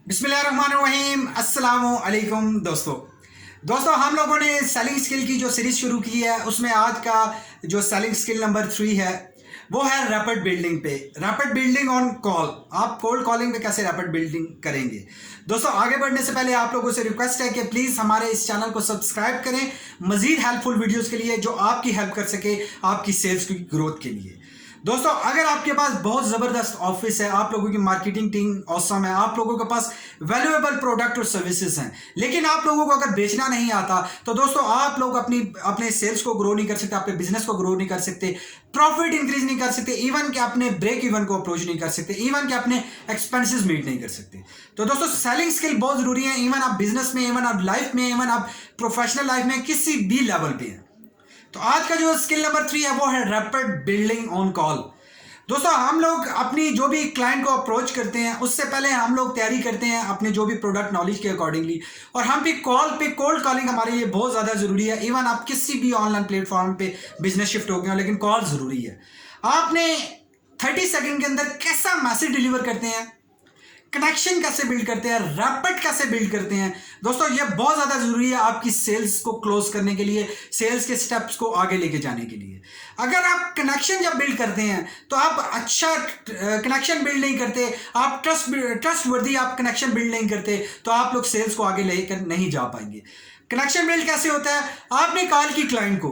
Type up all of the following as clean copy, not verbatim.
बिस्मिल्लाहिर्रहमानिर्रहीम अस्सलामु अलैकुम दोस्तों हम लोगों ने सेलिंग स्किल की जो सीरीज शुरू की है उसमें आज का जो सेलिंग स्किल नंबर 3 है वो है रैपिड बिल्डिंग पे। Rapid building on call. आप कोल्ड कॉलिंग पे कैसे रैपिड बिल्डिंग करेंगे। दोस्तों आगे बढ़ने से पहले आप लोगों से रिक्वेस्ट है कि प्लीज़ हमारे इस चैनल को सब्सक्राइब करें मजीद हेल्पफुल वीडियोस के लिए जो आपकी हेल्प कर सके आपकी सेल्स की ग्रोथ के लिए। दोस्तों अगर आपके पास बहुत ज़बरदस्त ऑफिस है, आप लोगों की मार्केटिंग टीम ऑसम है, आप लोगों के पास वैल्यूएबल प्रोडक्ट और सर्विसेज हैं, लेकिन आप लोगों को अगर बेचना नहीं आता तो दोस्तों आप लोग अपने सेल्स को ग्रो नहीं कर सकते, अपने बिजनेस को ग्रो नहीं कर सकते, प्रॉफिट इंक्रीज नहीं कर सकते, इवन कि अपने ब्रेक इवन को अप्रोच नहीं कर सकते, इवन कि अपने एक्सपेंसेस मीट नहीं कर सकते। तो दोस्तों सेलिंग स्किल बहुत ज़रूरी है, इवन आप बिजनेस में, इवन आप लाइफ में, इवन आप प्रोफेशनल लाइफ में किसी भी लेवल पे हैं। तो आज का जो स्किल नंबर 3 है वो है रैपिड बिल्डिंग ऑन कॉल। दोस्तों हम लोग अपनी जो भी क्लाइंट को अप्रोच करते हैं उससे पहले हम लोग तैयारी करते हैं अपने जो भी प्रोडक्ट नॉलेज के अकॉर्डिंगली, और हम भी कॉल पे कोल्ड कॉलिंग हमारे लिए बहुत ज़्यादा ज़रूरी है। इवन आप किसी भी ऑनलाइन प्लेटफॉर्म पे बिजनेस शिफ्ट हो गए हो लेकिन कॉल ज़रूरी है। आपने 30 सेकेंड के अंदर कैसा मैसेज डिलीवर करते हैं, कनेक्शन कैसे बिल्ड करते हैं, रैपिड कैसे बिल्ड करते हैं, दोस्तों ये बहुत ज़्यादा ज़रूरी है आपकी सेल्स को क्लोज करने के लिए, सेल्स के स्टेप्स को आगे लेके जाने के लिए। अगर आप कनेक्शन जब बिल्ड करते हैं तो आप अच्छा कनेक्शन बिल्ड नहीं करते, आप ट्रस्टवर्दी आप कनेक्शन बिल्ड नहीं करते तो आप लोग सेल्स को आगे लेकर नहीं जा पाएंगे। कनेक्शन बिल्ड कैसे होता है, आपने कॉल की क्लाइंट को,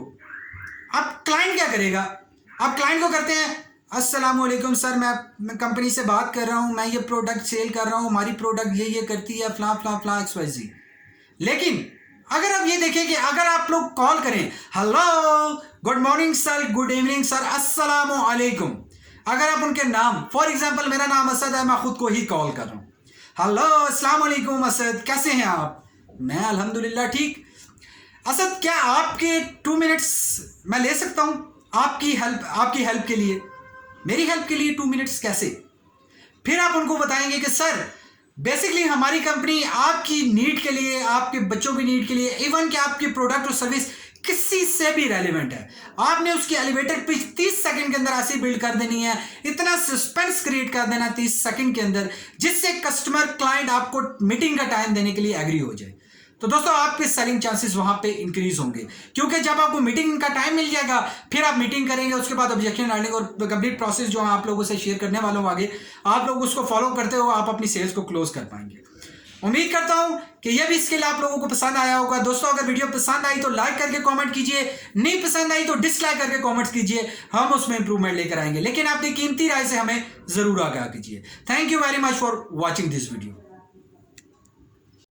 अब क्लाइंट क्या करेगा, आप क्लाइंट को करते हैं अस्सलाम वालेकुम सर, मैं कंपनी से बात कर रहा हूँ, मैं ये प्रोडक्ट सेल कर रहा हूँ, हमारी प्रोडक्ट ये करती है फला फला फला XYZ। लेकिन अगर आप ये देखें कि अगर आप लोग कॉल करें hello good morning sir, good evening sir, अस्सलाम वालेकुम, अगर आप उनके नाम, फॉर एग्जांपल मेरा नाम असद है, मैं खुद को ही कॉल कर रहा हूँ, हेलो अस्सलाम वालेकुम असद, कैसे हैं आप, मैं अल्हम्दुलिल्लाह ठीक। असद क्या आपके 2 मिनट्स मैं ले सकता हूँ आपकी हेल्प के लिए, मेरी हेल्प के लिए 2 मिनट्स कैसे। फिर आप उनको बताएंगे कि सर बेसिकली हमारी कंपनी आपकी नीड के लिए, आपके बच्चों की नीड के लिए, इवन कि आपकी प्रोडक्ट और सर्विस किसी से भी रेलिवेंट है, आपने उसकी एलिवेटर पिच 30 सेकंड के अंदर ऐसी बिल्ड कर देनी है, इतना सस्पेंस क्रिएट कर देना 30 सेकंड के अंदर जिससे कस्टमर क्लाइंट आपको मीटिंग का टाइम देने के लिए एग्री हो जाए। तो दोस्तों आपके सेलिंग चांसेस वहां पे इंक्रीज होंगे, क्योंकि जब आपको मीटिंग का टाइम मिल जाएगा फिर आप मीटिंग करेंगे, उसके बाद ऑब्जेक्शन डालेंगे और कंप्लीट प्रोसेस जो आप लोगों से शेयर करने वालों आगे, आप लोग उसको फॉलो करते हो, आप अपनी सेल्स को क्लोज कर पाएंगे। उम्मीद करता हूं कि यह भी स्किल आप लोगों को पसंद आया होगा। दोस्तों अगर वीडियो पसंद आई तो लाइक करके कमेंट कीजिए, नहीं पसंद आई तो डिसलाइक करके कमेंट्स कीजिए, हम उसमें इंप्रूवमेंट लेकर आएंगे, लेकिन अपनी कीमती राय से हमें जरूर आगाह कीजिए। Thank you very much for watching this video.